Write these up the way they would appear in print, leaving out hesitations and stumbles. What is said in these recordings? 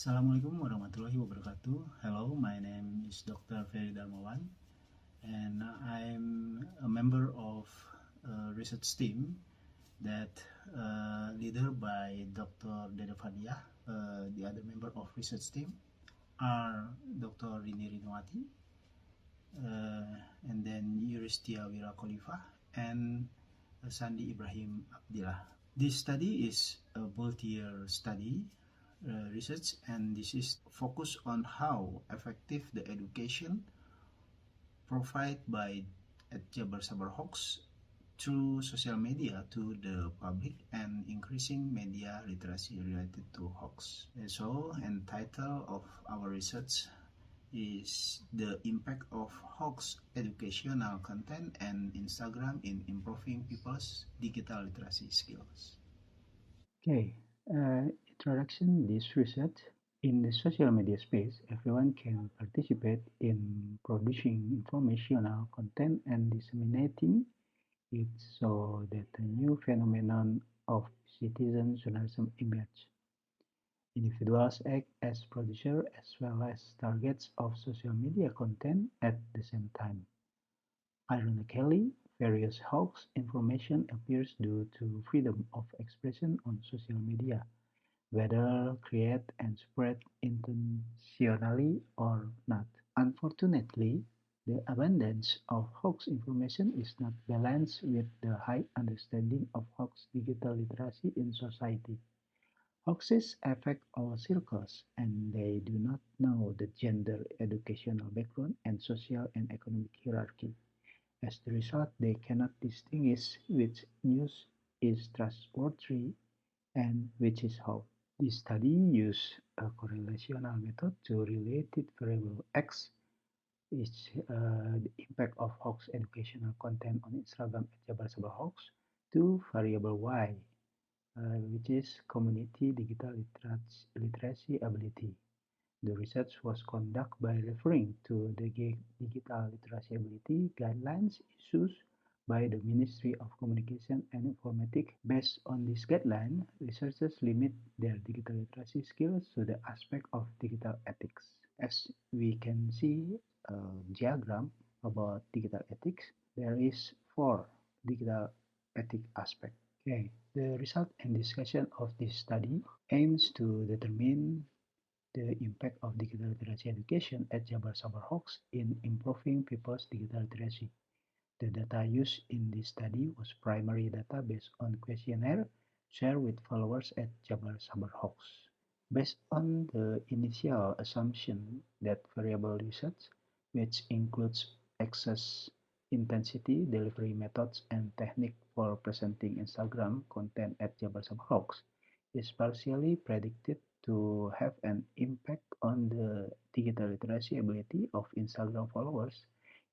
Assalamualaikum warahmatullahi wabarakatuh. Hello, my name is Dr. Ferry Darmawan, and I'm a member of a research team that leader by Dr. Dede Fadia. The other member of research team are Dr. Rini Rinwati, and then Yuristia Wira Khalifa, and Sandi Ibrahim Abdillah. This study is a multi-year study research, and this is focused on how effective the education provided by Jabar Sabar Hoax through social media to the public and increasing media literacy related to hoax. And title of our research is the impact of hoax educational content and Instagram in improving people's digital literacy skills. Okay, introduction this research. In the social media space, everyone can participate in producing informational content and disseminating it so that a new phenomenon of citizen journalism emerges. Individuals act as producers as well as targets of social media content at the same time. Ironically, various hoax information appears due to freedom of expression on social media, whether created and spread intentionally or not. Unfortunately, the abundance of hoax information is not balanced with the high understanding of hoax digital literacy in society. Hoaxes affect all circles, and they do not know the gender, educational background, and social and economic hierarchy. As the result, they cannot distinguish which news is trustworthy and which is hoax. This study used a correlational method to related variable X, is the impact of hoax educational content on Instagram at Jabar Sabar Hoax, to variable Y, which is community digital literacy ability. The research was conducted by referring to the Digital Literacy Ability Guidelines issued by the Ministry of Communication and Informatics. Based on this guideline, researchers limit their digital literacy skills to the aspect of digital ethics. As we can see a diagram about digital ethics, there is 4 digital ethic aspects. Okay, the result and discussion of this study aims to determine the impact of digital literacy education at Jabar Sabar Hoax in improving people's digital literacy. The data used in this study was primary data based on questionnaire shared with followers at Jabar Sabar Hoax. Based on the initial assumption that variable usage, which includes access intensity, delivery methods, and technique for presenting Instagram content at Jabar Sabar Hoax, is partially predicted to have an impact on the digital literacy ability of Instagram followers,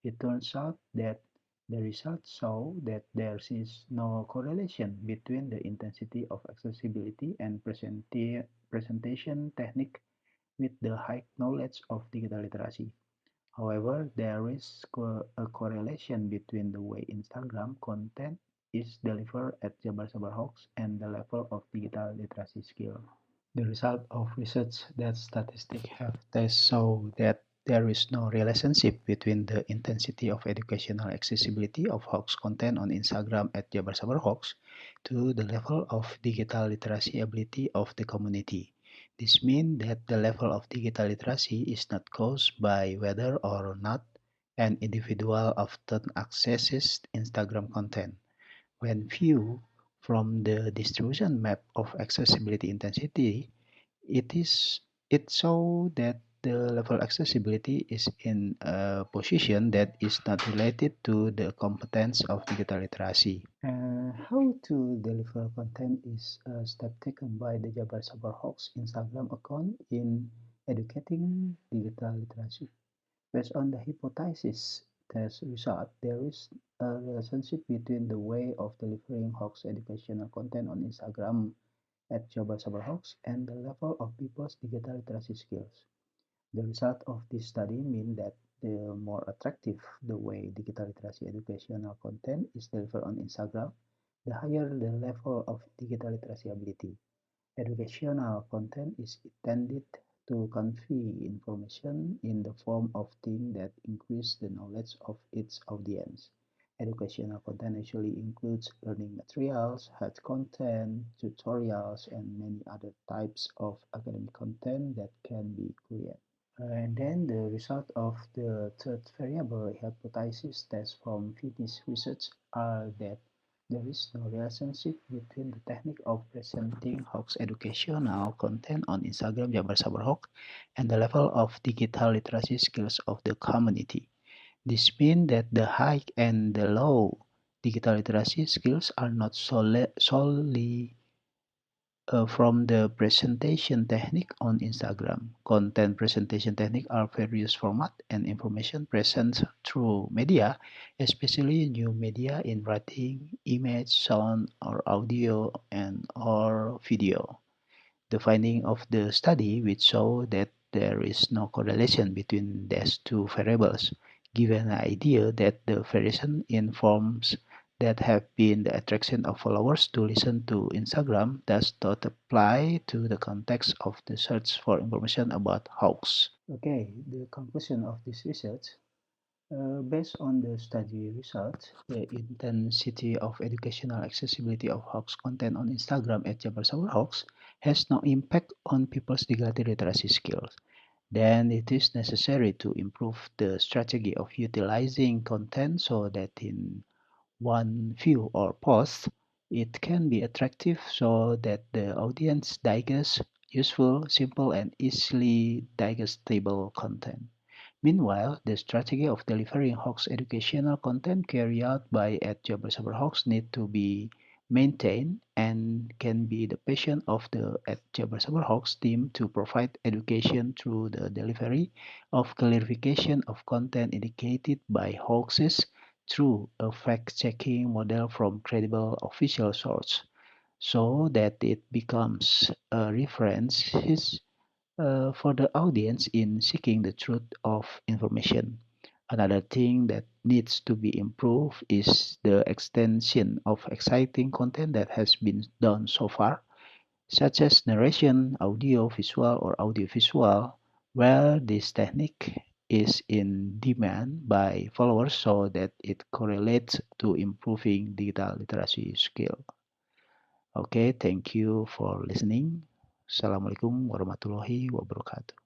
it turns out that the results show that there is no correlation between the intensity of accessibility and presentation technique with the high knowledge of digital literacy. However, there is a correlation between the way Instagram content is delivered at Jabar Sabar Hoax and the level of digital literacy skill. The result of research that statistics have tests show that there is no relationship between the intensity of educational accessibility of hoax content on Instagram at Jabar Sabar Hoax to the level of digital literacy ability of the community. This means that the level of digital literacy is not caused by whether or not an individual often accesses Instagram content. When viewed from the distribution map of accessibility intensity, it shows that the level accessibility is in a position that is not related to the competence of digital literacy. How to deliver content is a step taken by the Jabar Sabar Hoax Instagram account in educating digital literacy. Based on the hypothesis test result, there is a relationship between the way of delivering hoax educational content on Instagram at Jabar Sabar Hoax and the level of people's digital literacy skills. The result of this study mean that the more attractive the way digital literacy educational content is delivered on Instagram, the higher the level of digital literacy ability. Educational content is intended to convey information in the form of things that increase the knowledge of its audience. Educational content usually includes learning materials, health content, tutorials, and many other types of academic content that can be created. And then the result of the third variable hypothesis test from finished research are that there is no relationship between the technique of presenting hoax educational content on Instagram Jabar Sabar Hoax and the level of digital literacy skills of the community. This means that the high and the low digital literacy skills are not solely from the presentation technique on Instagram. Content presentation technique are various format and information present through media, especially new media in writing, image, sound, or audio and or video. The finding of the study which show that there is no correlation between these two variables, give an idea that the variation in forms that have been the attraction of followers to listen to Instagram does not apply to the context of the search for information about hoax. Okay, the conclusion of this research based on the study results, the intensity of educational accessibility of hoax content on Instagram at Jabar Sabar Hoax has no impact on people's digital literacy skills. Then it is necessary to improve the strategy of utilizing content so that in one view or post, it can be attractive so that the audience digests useful, simple, and easily digestible content. Meanwhile, the strategy of delivering hoax educational content carried out by at Jabar Sabar Hoax need to be maintained and can be the passion of the at Jabar Sabar Hoax team to provide education through the delivery of clarification of content indicated by hoaxes through a fact-checking model from credible official source so that it becomes a reference for the audience in seeking the truth of information. Another thing that needs to be improved is the extension of exciting content that has been done so far, such as narration, audio, visual, or audiovisual, where this technique is in demand by followers so that it correlates to improving digital literacy skill. Okay, thank you for listening. Assalamualaikum warahmatullahi wabarakatuh.